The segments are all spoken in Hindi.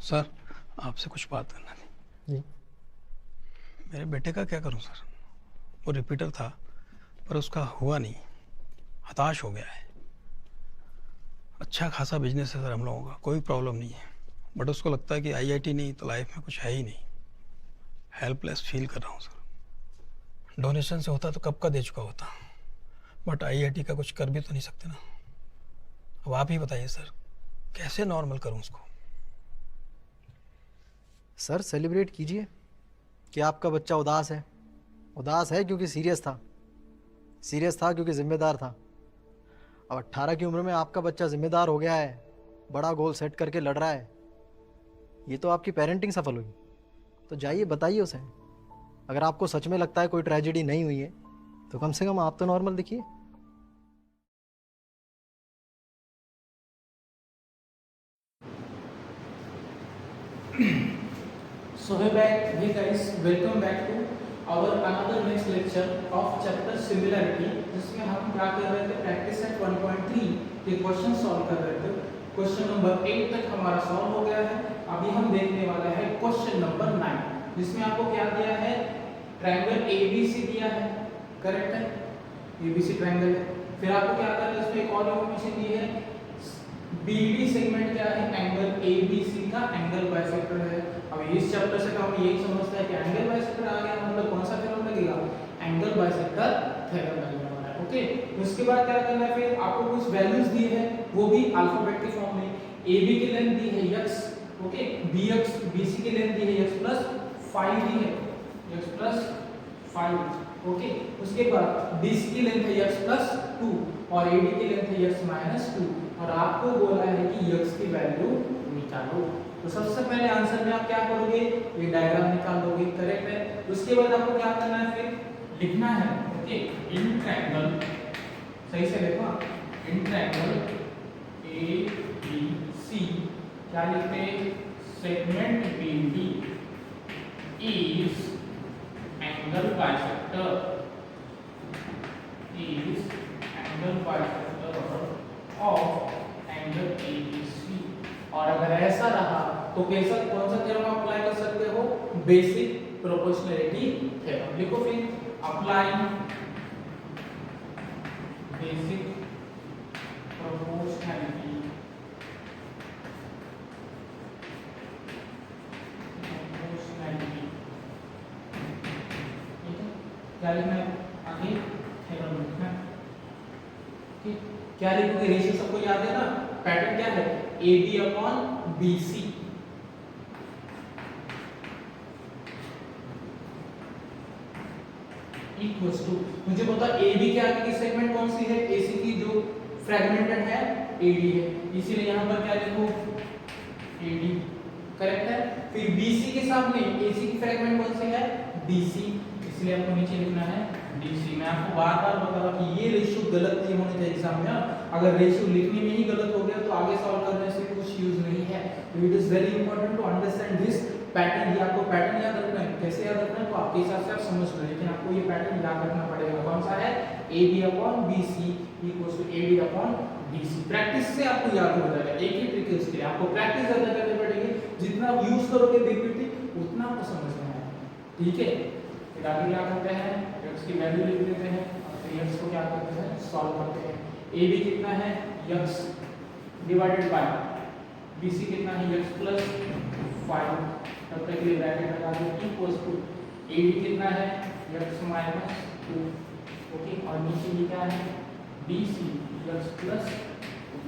सर, आपसे कुछ बात करना थी। जी। मेरे बेटे का क्या करूं सर? वो रिपीटर था, पर उसका हुआ नहीं। हताश हो गया है। अच्छा खासा बिजनेस है सर, हम लोगों का कोई प्रॉब्लम नहीं है, बट उसको लगता है कि आईआईटी नहीं तो लाइफ में कुछ है ही नहीं। हेल्पलेस फील कर रहा हूँ सर। डोनेशन से होता तो कब का दे चुका होता, बट आईआईटी का कुछ कर भी तो नहीं सकते ना। अब आप ही बताइए सर, कैसे नॉर्मल करूँ उसको? सर सेलिब्रेट कीजिए कि आपका बच्चा उदास है। उदास है क्योंकि सीरियस था क्योंकि जिम्मेदार था। अब 18 की उम्र में आपका बच्चा जिम्मेदार हो गया है, बड़ा गोल सेट करके लड़ रहा है। ये तो आपकी पेरेंटिंग सफल हुई। तो जाइए बताइए उसे। अगर आपको सच में लगता है कोई ट्रेजेडी नहीं हुई है तो कम से कम आप तो नॉर्मल दिखिए। So hey guys, welcome back to our another next lecture of chapter similarity, जिसमें हम क्या कर रहे थे, प्रैक्टिस सेट 1.3 के क्वेश्चन सॉल्व कर रहे थे। क्वेश्चन नंबर 8 तक हमारा सॉल्व हो गया है। अभी हम देखने वाले हैं क्वेश्चन नंबर 9, जिसमें आपको क्या दिया है, ट्रायंगल एबीसी दिया है, करेक्ट है, एबीसी ट्रायंगल है। फिर आपको क्या करना है, इसमें एक और इन्फॉर्मेशन दी है, बीडी सेगमेंट क्या है, एंगल एबीसी का एंगल बाइसेक्टर है। अब इस चैप्टर से तो हम यही समझते हैं कि एंगल बाइसेक्टर आ गया, मतलब कौन सा थ्योरम लगेगा, एंगल बाइसेक्टर थ्योरम लगने वाला है। ओके, उसके बाद क्या करना है, फिर आपको कुछ वैल्यूज दी है, वो भी अल्फाबेट के फॉर्म में। एबी की लेंथ दी है x, ओके, बीसी की लेंथ दी है x प्लस 5 दी है, x प्लस 5, ओके। उसके बाद बीसी की लेंथ है x प्लस 2 और एडी की लेंथ है x माइनस 2, और आपको बोला है कि x की वैल्यू निकालो। तो सबसे पहले आंसर में आप क्या करोगे, ये डायग्राम निकाल लोगे, करेक्ट है। उसके बाद आपको क्या करना है, फिर लिखना है, ओके, इन ट्रायंगल, सही से देखो, इन ट्रायंगल ए बी सी क्या लिखते हैं, segment B D is angle bisector, is angle bisector of angle ABC. और अगर ऐसा रहा तो कैसा, कौन सा थ्योरम आप अप्लाई कर सकते हो, बेसिक प्रोपोर्शनैलिटी थ्योरम। लिखो फिर, अप्लाई बेसिक प्रोपोर्शनैलिटी क्या लिखना है, आगे थ्योरम लिखना है। ठीक, क्या लिखोगे, रेशियो सबको याद है ना, पैटर्न क्या है, A B upon B C, equals to, मुझे पता ए बी के आगे की सेगमेंट कौन सी है, एसी की जो फ्रेगमेंटेड है एडी है, इसीलिए यहां पर क्या लिखो, एडी, करेक्ट है। फिर बीसी के सामने एसी की फ्रेगमेंट कौन सी है, डीसी, इसलिए आपको नीचे लिखना है डीसी। मैं आपको बार-बार बता रहा हूं कि ये रेशियो गलत नहीं होने चाहिए एग्जाम में। अगर रेशियो लिखने में ही गलत हो गया तो आगे सॉल्व करने से कुछ यूज नहीं है। तो it is very important to understand this pattern. ये आपको पैटर्न याद रखना है, कैसे याद रखना है तो आपके हिसाब से आप समझ लो, लेकिन आपको ये पैटर्न याद रखना पड़ेगा। कौन सा है, A B upon B C equals to A D upon D C. Practice से आपको याद हो जाएगा, एक ही ट्रिक है इसके लिए, आपको प्रैक्टिस ज्यादा करनी पड़ेगी, जितना यूज करोगे बीपीटी उतना आपको समझ में आएगा, ठीक है। फिर आगे क्या करते हैं, x की वैल्यू लिख देते हैं और फिर x को क्या करते हैं, सॉल्व करते हैं। a b कितना है, x divided by b c कितना है, x प्लस 5, तब तक के लिए ब्रैकेट लगा दो, इक्वल्स टू a d कितना है, x माइनस 2, ओके, और नीचे ये क्या है, b c x प्लस 2।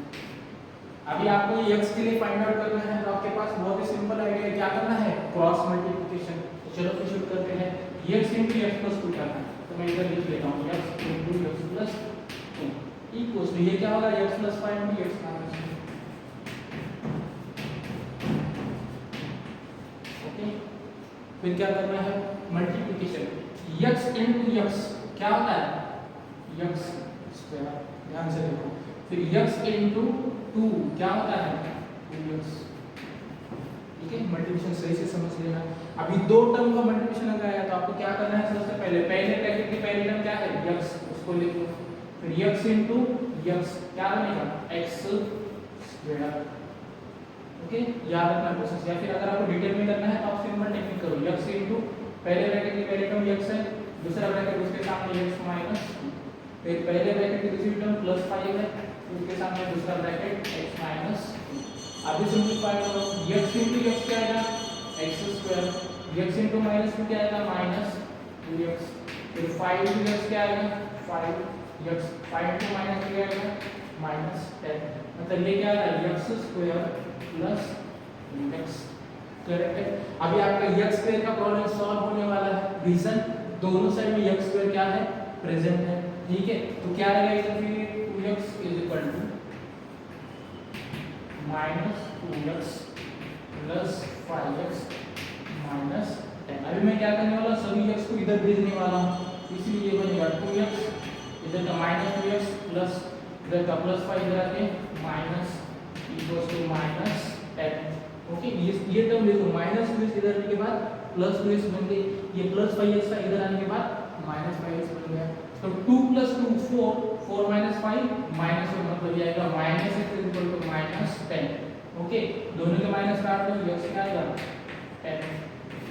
अभी आपको x के लिए फाइंड आउट करना है, तो आपके पास बहुत ही सिंपल आइडिया है, क्या करना है, क्रॉस मल्टीप्लिकेशन। चलो फिर शुरू करते हैं, x into x plus 2 करना है, तो मैं इधर लिख लेता हूँ x into x plus 2 equals to, ये क्या होगा, x plus 5 into x minus 2, okay. फिर क्या करना है, मल्टीप्लिकेशन, x into x क्या होता है, x स्क्वायर, ध्यान से देखो। फिर x into 2 क्या होता है, 2x, ठीक है। मल्टीप्लिकेशन सही से समझ लेना। अभी दो टर्म का मल्टीप्लिकेशन लगाया तो आपको क्या करना है, सबसे पहले पहले ब्रैकेट की पहली टर्म क्या है, x, उसको लिख लो। फिर x into x क्या बनेगा, x स्क्वायर, ओके, याद रखना प्रोसेस। या फिर अगर आपको डिटेल में करना है तो आप सिंपल टेक्निक करो, x इनटू पहले ब्रैकेट की पहले टर्म x है, दूसरा ब्रैकेट उसके सामने x माइनस, फिर पहले ब्रैकेट की दूसरी टर्म प्लस 5 है, फिर उसके सामने दूसरा ब्रैकेट x माइनस। अभी सिंपलीफाई करो, x इनटू x क्या आएगा x square, x into minus में क्या आएगा माइनस 2x, फिर 5 इनटू x क्या आएगा 5x, 5 इनटू माइनस क्या आएगा माइनस 10, मतलब ये क्या आएगा x square plus x। Correct है। अभी आपका x स्क्वायर का प्रॉब्लम सॉल्व होने वाला है, रीजन दोनों साइड में x स्क्वायर क्या है प्रेजेंट है, ठीक है। तो क्या रहेगा फिर 2x is equal to minus 2x plus 5x minus 10। अभी मैं क्या करने वाला हूँ, सभी x को इधर भेजने वाला हूँ, इसलिए ये बनेगा 2x, इधर का माइनस 2x प्लस इधर का प्लस 5 इधर आके minus equals to minus 10। Okay, ये टर्म देखो माइनस 2x इधर आने के बाद प्लस 2x बन गई, ये प्लस 5x का इधर आने के बाद माइनस 5x बन गया। तो 2 प्लस 2 4, 4 माइनस 5 माइनस 1, मतलब ये आएगा minus x equal to minus 10। Okay, दोनों के माइनस काट दो, x क्या आएगा 10।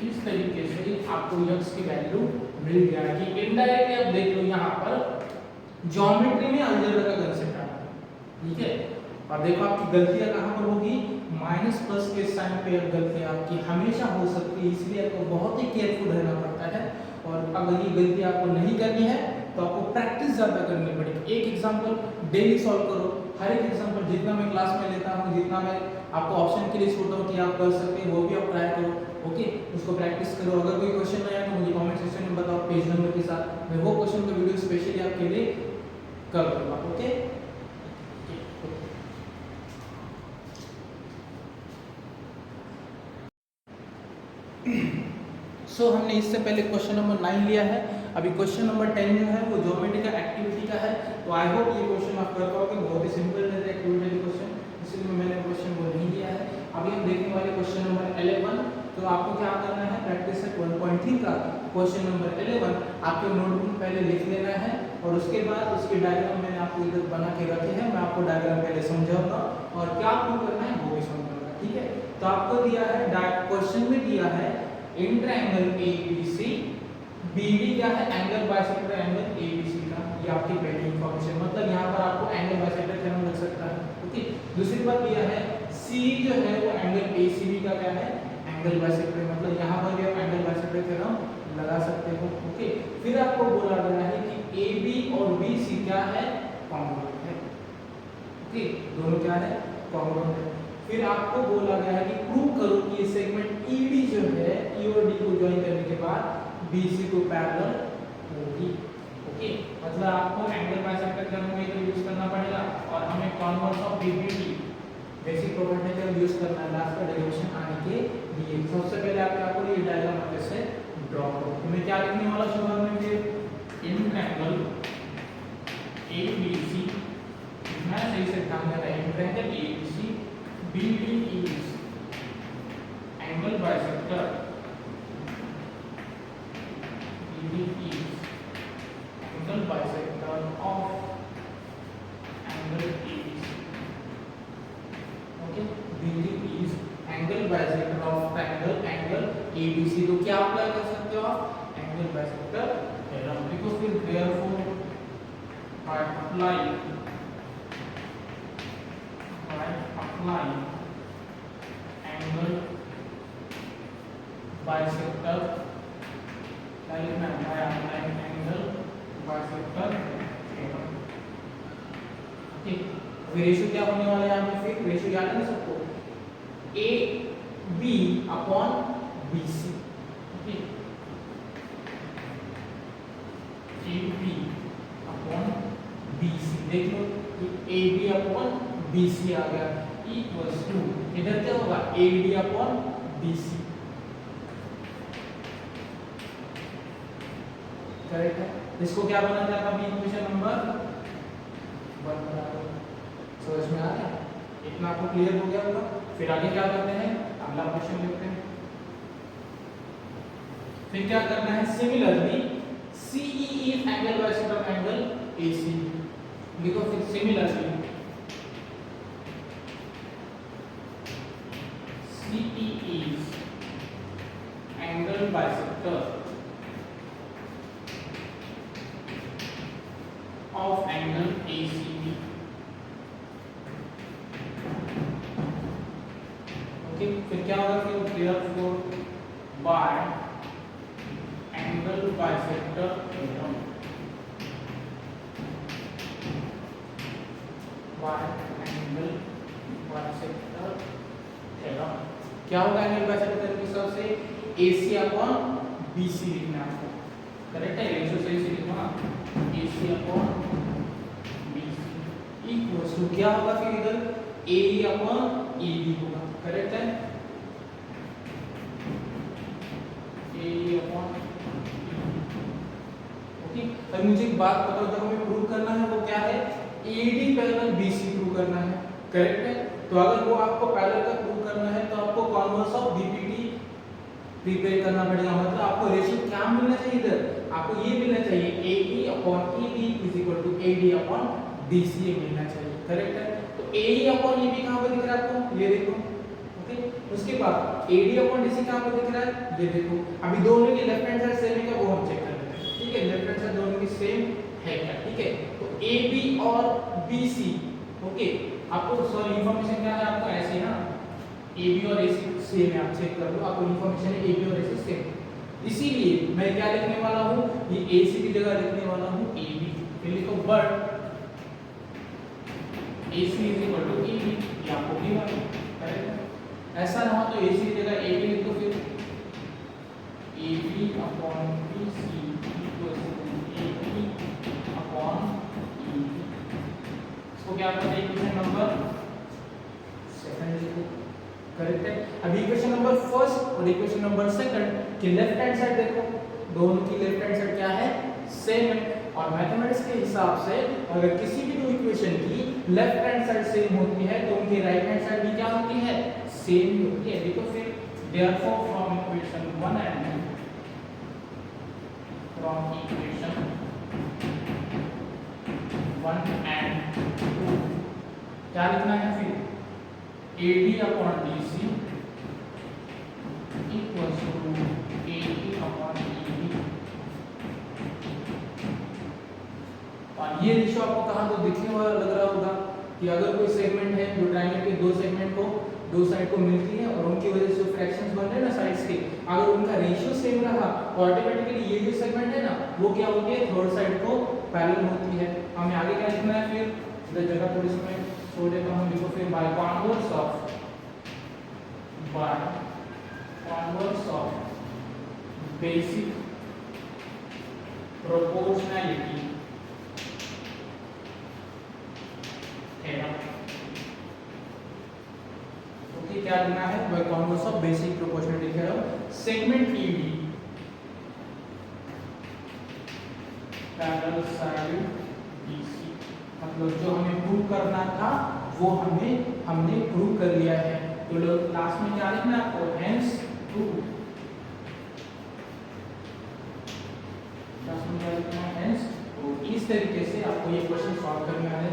इस तरीके से आपको x की वैल्यू मिल जाएगी। इनडायरेक्टली आप देख लो यहाँ पर ज्योमेट्री में अलजेब्रा का कंसेप्ट आता है, ठीक है। और देखो आपकी गलतियां कहाँ पर होगी, माइनस प्लस के साइन पे गलतियां आपकी हमेशा हो सकती है, इसलिए आपको बहुत ही केयरफुल रहना पड़ता है। और अगर ये गलती आपको नहीं करनी है तो आपको प्रैक्टिस ज़्यादा करनी पड़ेगी। एक एग्जांपल डेली सॉल्व करो, हर एक एग्जांपल जितना मैं क्लास में लेता हूँ, जितना मैं आपको ऑप्शन के लिए छोड़ता हूँ कि आप कर सकते हैं, वो भी आप ट्राई करो। ओके, उसको प्रैक्टिस करो। अगर कोई क्वेश्चन नहीं आया तो मुझे कमेंट सेक्शन में बताओ पेज नंबर के साथ, मैं वो क्वेश्चन का वीडियो स्पेशली आपके लिए कर दूंगा। ओके, सो हमने इससे पहले क्वेश्चन नंबर 9 लिया है, अभी क्वेश्चन नंबर 10 जो है वो ज्योमेट्री का एक्टिविटी का है। तो आई होप ये क्वेश्चन आप कर पाओगे, बहुत ही सिंपल रहता है एक्टिविटी क्वेश्चन, इसलिए मैंने क्वेश्चन को नहीं लिया है। अभी हम देखने वाले क्वेश्चन नंबर 11। तो आपको क्या करना है, प्रैक्टिस सेट 1.3 का क्वेश्चन नंबर 11 आपके नोटबुक में पहले लिख लेना है, और उसके बाद उसके डायग्राम मैंने आपको इधर बना के रखे हैं, मैं आपको डायग्राम पहले समझाऊंगा और क्या प्रूव करना है वो भी समझाऊंगा, ठीक है। तो आपको दिया है, क्वेश्चन में दिया है इन ट्रायंगल ABC, BD क्या है एंगल बाइसेक्टर एंगल ABC का, ये आपकी पहली इंफॉर्मेशन, मतलब यहाँ पर आपको एंगल बाइसेक्टर थ्योरम लग सकता है। ओके, दूसरी बात दिया है C जो है वो एंगल ACB का क्या है एंगल बाइसेक्टर, मतलब यहाँ पर भी आप एंगल बाइसेक्टर थ्योरम लगा सकते हो। ओके, फिर आपको बोला गया है कि AB और BC क्या है कॉन्ग्रुएंट है। ओके, दोनों क्या है कॉन्ग्रुएंट है। फिर आपको बोला गया है कि प्रूव करो कि ये सेगमेंट ED जो है E और D को ज्वाइन करने के बाद BC को पैरेलल होगी। ओके, मतलब आपको एंगल बाइसेक्टर थ्योरम में तो यूज करना पड़ेगा, और हमें converse of BBD basic property का यूज करना है लास्ट का डेरिवेशन आने के लिए। सबसे पहले आपको ये डायग्राम अच्छे से ड्रॉ करो। तो मैं क्या लिखने वाला शुरुआत में, फिर इन ट्रायंगल ABC, मैं सही से ध्यान देना है, in triangle ABC BD is angle bisector, BD is angle bisector of angle ABC. Okay, BD is angle bisector of angle ABC। तो क्या अप्लाई कर सकते हो आप एंगल बाइसेक्टर थ्योरम, देखो फिर therefore I apply angle bisector, angle bisector theorem. ठीक, अभी रेशियो क्या होने वाला है यहाँ पे, फिर रेशियो याद है ना सबको, AB अपॉन BC। ठीक, AB अपॉन BC, देख लो AB अपॉन BC आ गया, इक्वल्स टू इधर क्या होगा AD अपॉन BC। करेक्ट है, इसको क्या बना जाता है इक्वेशन नंबर 1 बना दो। सो इसमें आ गया, इतना आपको क्लियर हो गया होगा। फिर आगे क्या करते हैं, अगला क्वेश्चन देखते हैं। फिर क्या करना है, similarly CE is angle bisector of angle AC, लिखो फिर similarly bisector of angle ACB। Okay, फिर क्या होगा, फिर therefore by angle bisector theorem, by angle bisector theorem क्या होगा एंगल बाइसेक्टर थ्योरम के हिसाब से AC अपॉन BC लिखना है आपको, करेक्ट है, रेशियो से AC लिखना, AC upon BC equals to क्या होगा फिर इधर AE अपॉन EB होगा, करेक्ट है, AE अपॉन ओके। अब मुझे एक बात बताओ, जो हमें प्रूव करना है वो क्या है, AD पैरेलल BC प्रूव करना है, करेक्ट है। तो अगर वो आपको पैरेलल का प्रूव करना है तो आपको कॉन्वर्स ऑफ BPT प्रिपेयर करना पड़ेगा, मतलब आपको रेशियो क्या मिलना चाहिए इधर, आपको ये मिलना चाहिए AE upon EB is equal to AD upon BC मिलना चाहिए, करेक्ट है। तो AE अपॉन EB कहां पर दिख रहा है आपको, ये देखो, ओके। उसके बाद AD अपॉन DC कहां पर दिख रहा है, ये देखो। अभी दोनों की लेफ्ट हैंड साइड सेम है क्या, वो हम चेक कर लेते हैं, ठीक है, लेफ्ट हैंड साइड दोनों की सेम है क्या, ठीक है। तो AB और BC, ओके, आपको सॉरी इंफॉर्मेशन क्या है आपको ऐसे ना, AB और AC सेम है, आप चेक कर लो, आपको इंफॉर्मेशन है AB और AC सेम, इसीलिए मैं क्या लिखने वाला हूं, ये AC की जगह लिखने वाला हूं AB, फिर लिखो but AC is equal to EB, ये आपको भी मालूम, करेक्ट। ऐसा ना हो तो AC की जगह AB लिख दो, फिर AB upon BC equals to AB upon EB, इसको क्या करते हैं, इक्वेशन नंबर सेकंड लिखो, करेक्ट है। अभी इक्वेशन नंबर फर्स्ट और इक्वेशन नंबर सेकंड की लेफ्ट हैंड साइड देखो, दोनों की लेफ्ट हैंड साइड क्या है, सेम है, और मैथमेटिक्स के हिसाब से अगर किसी भी दो इक्वेशन की लेफ्ट हैंड साइड सेम होती है तो उनकी राइट हैंड साइड भी क्या होती है, सेम ही होती है। देखो फिर therefore from equation 1 and 2, from equation 1 and 2 क्या लिखना है फिर, AD upon DC equals to AE upon EB, और ये रेशियो आपको कहां तो दिखने वाला लग रहा होगा कि अगर कोई सेगमेंट है जो ट्रायंगल के दो सेगमेंट को दो साइड को मिलती है और उनकी वजह से जो फ्रैक्शंस बन रहे हैं ना साइड्स के, अगर उनका रेशियो सेम रहा तो ऑटोमेटिकली ये जो सेगमेंट है ना वो क्या होती है, थर्ड साइड को पैरेलल होती है। हमें आगे क्या लिखना है, फिर इधर जगह थोड़ी सी मैं छोड़ देता हूं, देखो फिर by converse of basic proportionality okay, क्या लिखना है, by converse of basic proportionality theorem, segment ED parallel side BC, मतलब जो हमें प्रूव करना था वो हमने प्रूव कर लिया है। तो लास्ट में क्या लिखना है आपको, हेंस प्रूव, लास्ट में क्या लिखना है, हेंस प्रूव। इस तरीके से आपको ये क्वेश्चन सॉल्व करना है।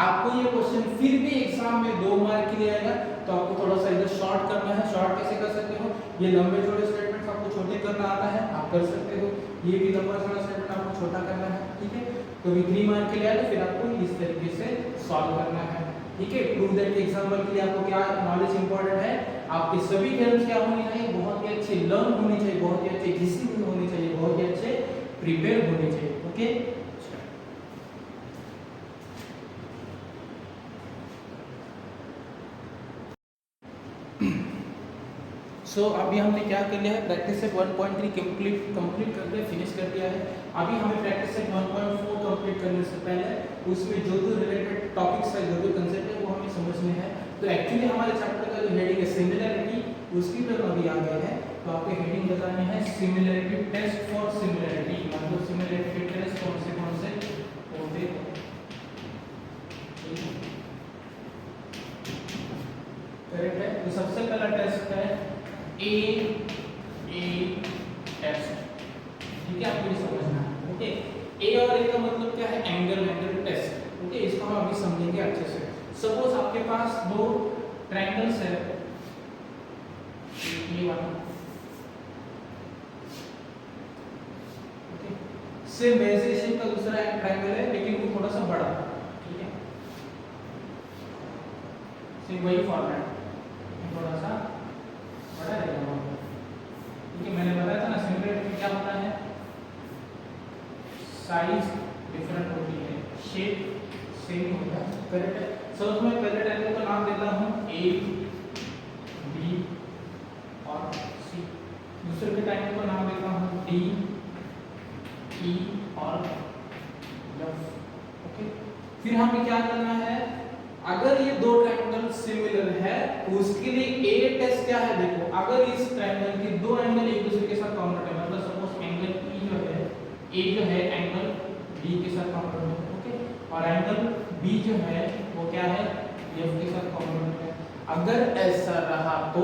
आपको ये क्वेश्चन फिर भी एग्जाम में 2 मार्क के लिए आएगा, तो आपको थोड़ा सा इधर शॉर्ट करना है। शॉर्ट कैसे कर सकते हो, ये लंबे छोटे स्टेटमेंट्स आपको छोटे करना आता है, आप कर सकते हो, ये भी लंबा छोटा स्टेटमेंट आपको छोटा करना है, ठीक है। तो भी 3 मार्क के लिए आएगा, फिर आपको इस तरीके से सॉल्व करना है, ठीक है। प्रूव दैट के एग्जांपल के लिए आपको क्या नॉलेज इंपॉर्टेंट है, आपके सभी थ्योरम्स क्या होने चाहिए, बहुत ही अच्छे लर्न होने चाहिए, बहुत ही अच्छे डिसिप्लिन होने चाहिए, बहुत ही अच्छे प्रिपेयर होने चाहिए, ओके। सो अभी हमने क्या कर लिया है, प्रैक्टिस सेट 1.3 कंप्लीट करके फिनिश कर दिया है। अभी हमें प्रैक्टिस सेट 1.4 कंप्लीट करने से पहले उसमें जो जो रिलेटेड टॉपिक्स है, जो जो कंसेप्ट है वो हमें समझने हैं। तो एक्चुअली हमारे चैप्टर का जो हेडिंग है सिमिलरिटी, उसकी तरफ अभी आ गए हैं। तो आपको हेडिंग बतानी है सिमिलरिटी टेस्ट फॉर सिमिलरिटी, मतलब सिमिलरिटी टेस्ट कौन से होते हैं। करेक्ट है। तो सबसे पहला टेस्ट है ए टेस्ट, ठीक है, आपको ये समझना है, ओके। ए और ए का मतलब क्या है, एंगल टेस्ट, ओके। इसको हम अभी समझेंगे अच्छे से। सपोज आपके पास दो ट्रायंगल्स है, ये वाला ओके, सेम वैसे शेप का दूसरा ट्रायंगल है लेकिन वो थोड़ा सा बड़ा है, ठीक है, सेम वही फॉर्मेट, थोड़ा सा बड़ा रहेगा, ठीक है। मैंने बताया था ना सिमिलरिटी में क्या होता है, साइज डिफरेंट होती है, शेप सेम होता है, करेक्ट है। सो मैं पहले ट्रायंगल का नाम देता हूँ ए बी और सी, दूसरे के ट्रायंगल का नाम देता हूँ डी ई और एफ, ओके। फिर हमें क्या करना है, अगर ये दो ट्रायंगल सिमिलर है तो उसके लिए ए टेस्ट क्या है, देखो अगर इस ट्रायंगल के दो एंगल एक दूसरे के साथ कॉन्ग्रुएंट है, मतलब सपोज एंगल ई जो है, ए जो है एंगल बी के साथ कॉन्ग्रुएंट है, ओके, और एंगल बी जो है वो क्या है, एफ के साथ कॉन्ग्रुएंट है। अगर ऐसा रहा तो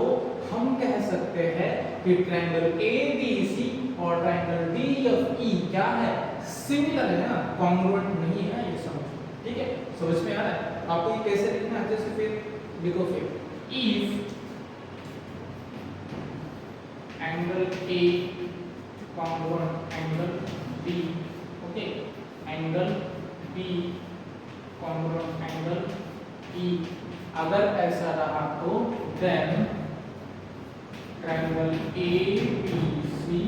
हम कह सकते हैं कि ट्रायंगल ए बी सी और ट्रायंगल डी एफ ई क्या है, सिमिलर है ना, कॉन्ग्रुएंट नहीं है, ये समझ, ठीक है, समझ में आ रहा है। आपको ये कैसे लिखना है, जैसे फिर लिखो, फिर if angle A congruent angle B, okay, angle B congruent angle E, अगर ऐसा रहा तो then triangle A B C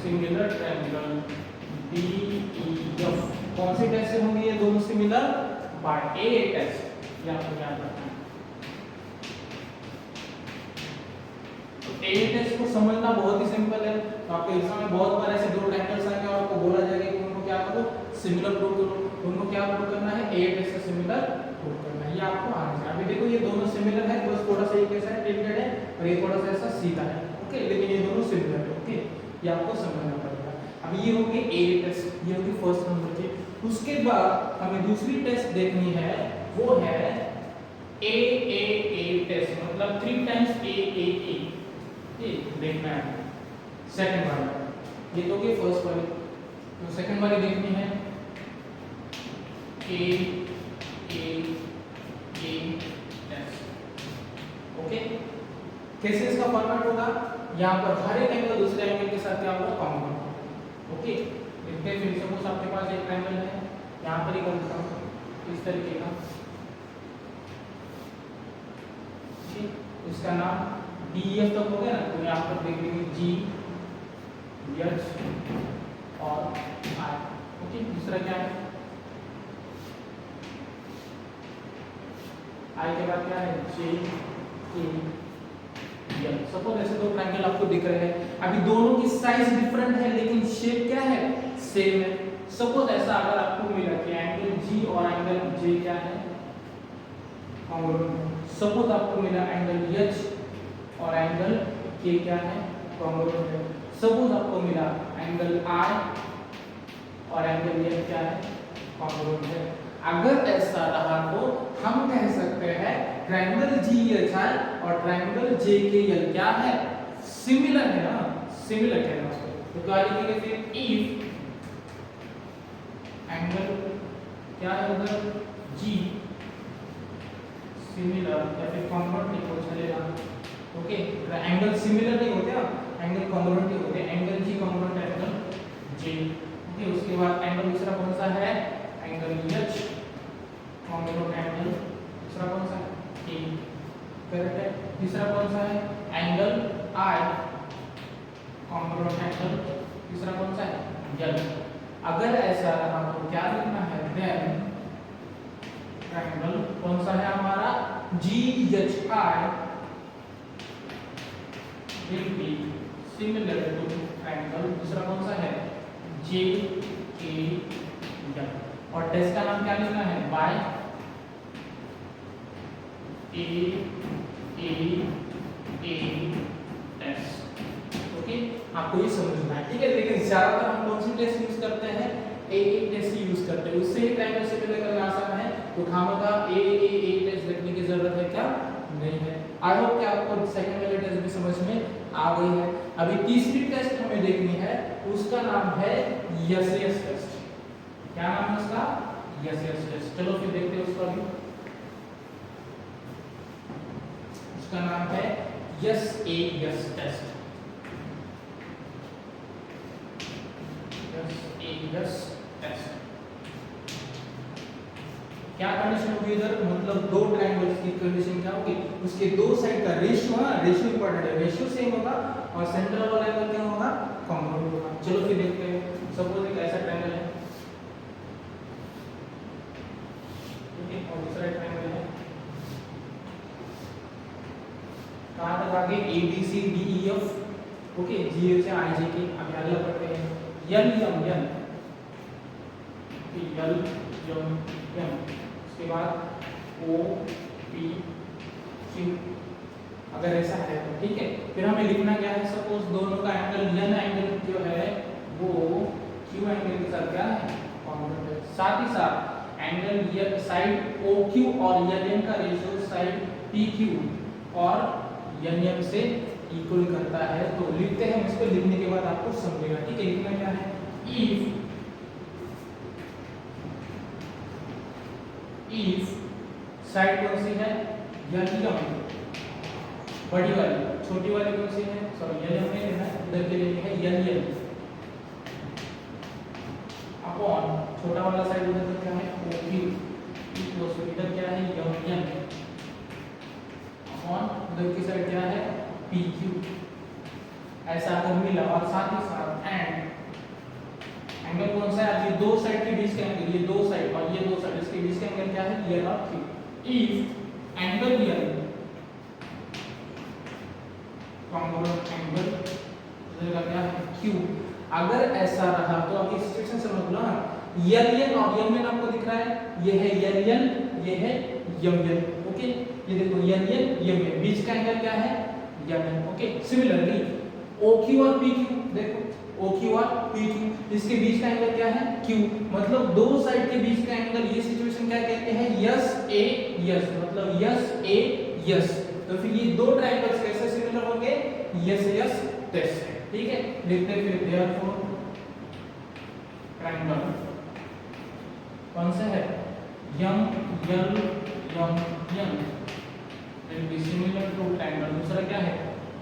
similar triangle D E F, कौन से टेस्ट से होंगे ये दोनों सिमिलर, बाय ए टेस्ट, ये आपको याद रखना है। तो ए टेस्ट को समझना बहुत ही सिंपल है, तो आपके एग्जाम में बहुत बार ऐसे दो ट्रायंगल्स आएंगे और आपको बोला जाएगा कि उनको क्या करो, सिमिलर प्रूव करो, उनको क्या प्रूव करना है, ए टेस्ट से सिमिलर प्रूव करना है, ये आपको आना चाहिए। अभी देखो ये दोनों सिमिलर है, बस थोड़ा सा ये कैसा है, टिल्टेड है, और ये थोड़ा सा ऐसा सीधा है, ओके, लेकिन ये दोनों सिमिलर है, ओके, ये आपको समझना पड़ेगा। अब ये होगी ए टेस्ट, ये होगी फर्स्ट नंबर की। उसके बाद हमें दूसरी टेस्ट देखनी है, वो है ए टेस्ट, मतलब 3 टाइम्स ए, ये देखना है सेकंड वाला, ये तो कि फर्स्ट वाली, तो सेकंड वाली देखनी है ए टेस्ट, ओके। कैसे इसका फॉर्मेट होगा, यहाँ पर हर एक एंगल दूसरे एंगल के साथ क्या होगा, कॉन्ग्रुएंट, ओके। देखते हैं, फिर सपोज आपके पास एक ट्रायंगल है, यहाँ पर ही कर देता हूँ इस तरीके का, ठीक, इसका नाम डी एफ तक हो गया ना, तो यहाँ पर देख लेंगे जी एच और आई, ओके। दूसरा क्या है, आई के बाद क्या है, जे के एल। सपोज ऐसे दो ट्रायंगल आपको दिख रहे हैं, अभी दोनों की साइज डिफरेंट है लेकिन शेप क्या है, सेम है। सपोज ऐसा अगर आपको मिला कि एंगल जी और एंगल जे क्या है, कॉन्ग्रुएंट, सपोज आपको मिला एंगल एच और एंगल के क्या है, कॉन्ग्रुएंट है। सपोज आपको मिला एंगल आई और एंगल एफ क्या है, कॉन्ग्रुएंट है। अगर ऐसा रहा तो हम कह सकते हैं ट्रायंगल जी एच आई और ट्रायंगल जे के एल क्या है, सिमिलर है ना, सिमिलर कहना उसको। तो क्या लिखेंगे फिर, इफ एंगल क्या है उधर, जी सिमिलर, या फिर कॉन्ग्रुएंट लिखो चलेगा, ओके। एंगल सिमिलर नहीं होते, एंगल कॉन्ग्रुएंट ही होते हैं, एंगल जी कॉन्ग्रुएंट एंगल जे, ओके। उसके बाद एंगल दूसरा कौन सा है, एंगल एच कॉन्ग्रुएंट एंगल, दूसरा कौन सा है, ए, करेक्ट है। तीसरा कौन सा है, एंगल आई कॉन्ग्रुएंट एंगल, तीसरा कौन सा है, एल। अगर ऐसा रहा तो क्या लिखना है, देन ट्रायंगल कौन सा है हमारा, जी H I will be similar to triangle, दूसरा कौन सा है, जे के एल। और टेस्ट का नाम क्या लिखना है, बाय ए टेस्ट, ओके। आपको ये समझना है, ठीक है। लेकिन ज्यादातर हम कौन सी टेस्ट यूज करते हैं, ए टेस्ट युज करते हैं, उससे ही ट्रायंगल से पहले करना आसान है, तो खामखा ए टेस्ट देखने की जरूरत है क्या, नहीं है। आई होप कि आपको सेकंड वाली टेस्ट भी समझ में आ गई है। अभी तीसरी टेस्ट हमें देखनी है, उसका नाम है यस टेस्ट। क्या नाम है उसका, यस टेस्ट। चलो फिर देखते हैं उसका भी, उसका नाम है यस टेस्ट। Yes S. क्या कंडीशन होगी इधर, मतलब दो ट्रायंगल्स की कंडीशन क्या होगी, उसके दो साइड का रेशियो है, रेशियो इंपॉर्टेंट है, रेशियो सेम होगा और सेंट्रल वाला एंगल क्या होगा, कॉन्ग्रुएंट होगा। चलो फिर देखते हैं, सपोज एक ऐसा ट्रायंगल है, ठीक है, और दूसरा ट्रायंगल है, कहां तक आगे A B C D E F, okay, G H I J K, अब अगला पढ़ते हैं L M N, L M N, उसके बाद ओ पी क्यू, अगर ऐसा है तो ठीक है। फिर हमें लिखना क्या है, सपोज दोनों का एंगल एन एंगल जो है वो क्यू एंगल के साथ क्या है, कॉन्ग्रुएंट है। साथ ही साथ एंगल ये साइड ओ क्यू और एन एम का रेशियो साइड पी क्यू और एन एम से इक्वल करता है। तो लिखते हैं, इसको लिखने के बाद आपको समझेगा, ठीक है। लिखना क्या है, इफ साइड कौन सी है, एन एम, बड़ी वाली, छोटी वाली कौन सी है, सॉरी एन एम में है, इधर के लिए है एन एन, अपॉन छोटा वाला साइड उधर क्या है ओ क्यू, इधर क्या है एम एन, अपॉन उधर की साइड क्या है पी क्यू, ऐसा अगर मिला। और साथ ही साथ एंगल कौन सा है, अब ये दो साइड के बीच का एंगल, ये दो साइड और ये दो साइड, इसके बीच का एंगल क्या है, ये और Q. If angle N congruent angle इधर का क्या है क्यू, अगर ऐसा रहा तो अब इस सिचुएशन से समझ लो ना, एल एन और एम एन आपको दिख रहा है, ये है एल एन, ये है एम एन, ओके। ये देखो एल एन एम एन, बीच का एंगल क्या है M N, okay. Similarly O Q और पी क्यू, देखो ओ क्यू और पी क्यू, इसके बीच का एंगल क्या है क्यू, मतलब दो साइड के बीच का एंगल, ये सिचुएशन क्या कहते हैं, यस ए यस, मतलब यस ए यस। तो फिर ये दो ट्रायंगल्स कैसे सिमिलर होंगे, यस यस टेस्ट, ठीक है। लिखते हैं फिर देयरफॉर ट्रायंगल कौन सा है, M L M M will be similar to triangle, दूसरा क्या है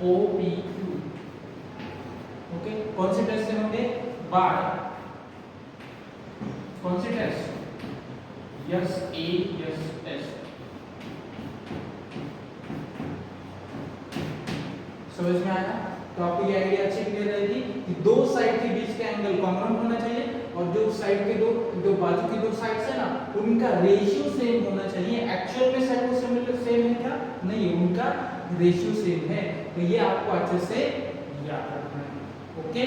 ओ पी क्यू, ओके। कौन से टेस्ट से होंगे, बाय कौन से टेस्ट, यस ए यस टेस्ट। समझ में आया, तो आपको ये आइडिया अच्छी क्लियर रहेगी कि दो साइड के बीच का एंगल कॉन्ग्रुएंट होना चाहिए और जो साइड के जो बाजू की दो साइड्स है ना, उनका रेशियो सेम होना चाहिए। एक्चुअल में साइड को सिमिलर सेम है क्या, नहीं, उनका रेशियो सेम है। तो ये आपको अच्छे से याद रखना है, ओके।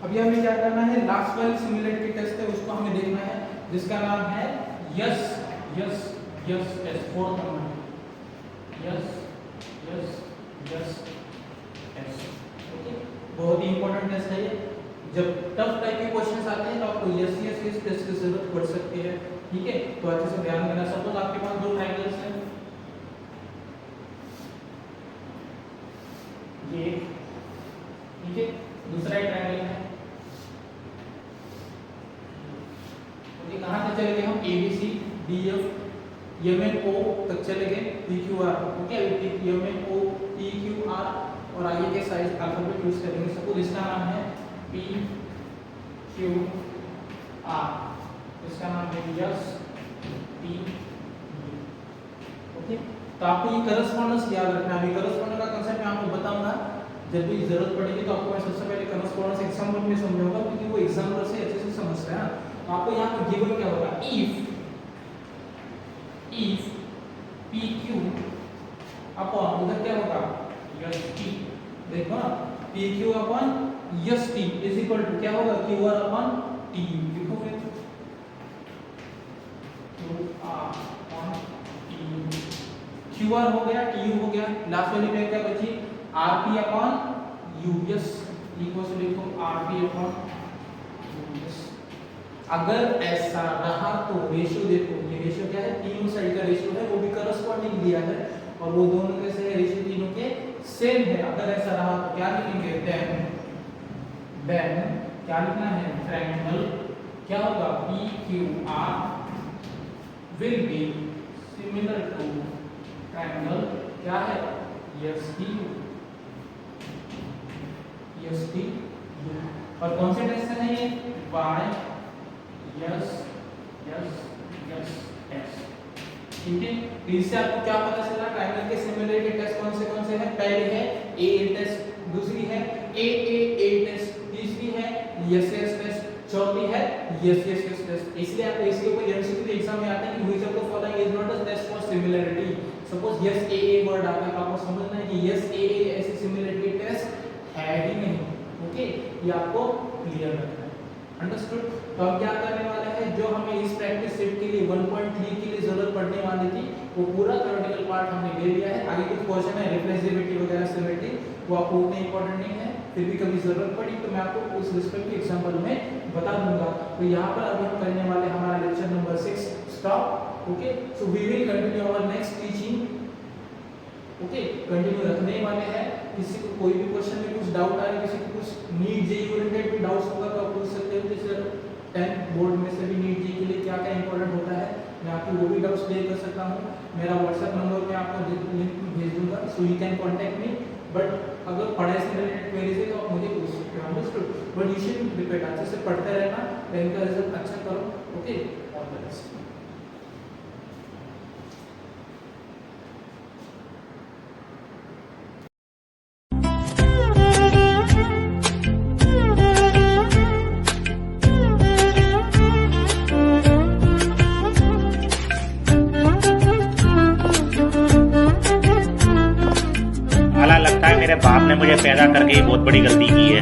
अभी हमें क्या करना है, लास्ट वाली सिमिलरिटी टेस्ट है, उसको हमें देखना है, जिसका नाम है yes S S S, fourth number, yes S S S, okay. बहुत ही इंपॉर्टेंट टेस्ट है ये, जब टफ टाइप के क्वेश्चंस आते हैं तो आपको यस यस यस टेस्ट की जरूरत पड़ सकती है, ठीक है। तो अच्छे से ध्यान देना। सपोज आपके पास दो ट्रायंगल्स हैं, ये ठीक है, दूसरा एक ट्रायंगल है, ओके। कहां तक चले गए हम, A B C D F M N O तक चले गए, P Q R, okay. M N O P Q R और आगे के साइज अल्फाबेट यूज करेंगे। सपोज इसका नाम है पी क्यू आर, इसका नाम है यस पी, ओके। तो आपको ये करस्पॉन्डेंस याद रखना है। करस्पॉन्डेंस का कांसेप्ट मैं आपको बताऊंगा जब भी जरूरत पड़ेगी, तो आपको मैं सबसे पहले करस्पॉन्डेंस एग्जांपल में समझाऊंगा, क्योंकि वो एग्जांपल से अच्छे से समझ रहे हैं। तो आपको यहाँ पर गिवन क्या होगा, इफ पी क्यू अपॉन उधर क्या होगा यस टी, देखो ना, P Q upon S T is equal to क्या होगा, Q R upon T U, लिखो फिर Q R upon T U, Q R हो गया, टी यू हो गया, लास्ट वाली में क्या बची, R P upon U, yes equal to लिखो R P upon U, yes. अगर ऐसा रहा तो रेशियो देखो, ये रेशियो क्या है, तीनों साइड का रेशियो है, वो भी करस्पॉन्डिंग दिया है और वो दोनों कैसे है, रेशियो तीनों के सेम है। अगर ऐसा रहा तो क्या लिखेंगे, देन क्या लिखना है, ट्रायंगल क्या होगा, P Q R will be similar to triangle क्या है यस टी और कौन से टेस्ट है ये Y S S S S. ठीक है, तो इससे आपको क्या पता चला ट्रायंगल के सिमिलरिटी टेस्ट कौन से हैं। पहले है ए टेस्ट, दूसरी है ए टेस्ट, तीसरी है यस यस टेस्ट, चौथी है यस यस यस टेस्ट। इसलिए आपको इसके ऊपर एमसीक्यू एग्जाम में आता है कि which of the following is not a test for similarity. Suppose S A word आता है तो आपको समझना है कि यस ए ऐसी सिमिलरिटी टेस्ट है ही नहीं। ओके, ये आपको क्लियर रखना है। अंडरस्टूड। तो अब क्या करने वाले हैं, जो हमें इस प्रैक्टिस सेट के लिए 1.3 के लिए जरूरत पड़ने वाली थी वो पूरा थ्योरेटिकल पार्ट हमने ले लिया है। आगे कुछ क्वेश्चन है रिफ्लेक्सिविटी वगैरह सिमेट्री, वो आपको उतने इंपॉर्टेंट नहीं है, फिर भी कभी जरूरत पड़ी तो मैं आपको उस रिस्पेक्टिव एग्जांपल में बता दूंगा। तो यहाँ पर अभी हम करने वाले हमारा lecture number 6 stop. Okay, so we will continue our next teaching. Okay, continue रखने वाले हैं। किसी को कोई भी क्वेश्चन में कुछ डाउट आ रहा है, किसी को कुछ नीट जेईई ओरिएंटेड भी डाउट्स होगा तो आप पूछ सकते हो। जैसे 10th बोर्ड में से भी नीट जेईई के लिए क्या क्या इंपॉर्टेंट होता है, मैं आपको वो भी डाउट्स क्लियर कर सकता हूँ। मेरा व्हाट्सएप नंबर मैं आपको लिंक भेज दूंगा, so you can contact me. But अगर पढ़ाई से रिलेटेड क्वेरीज है तो आप मुझे पूछ सकते हो। Understood. But you should prepare, अच्छे से पढ़ते रहना, 10th का रिजल्ट अच्छा करो। Okay, all the best. लगता है मेरे बाप ने मुझे पैदा करके ही बहुत बड़ी गलती की है।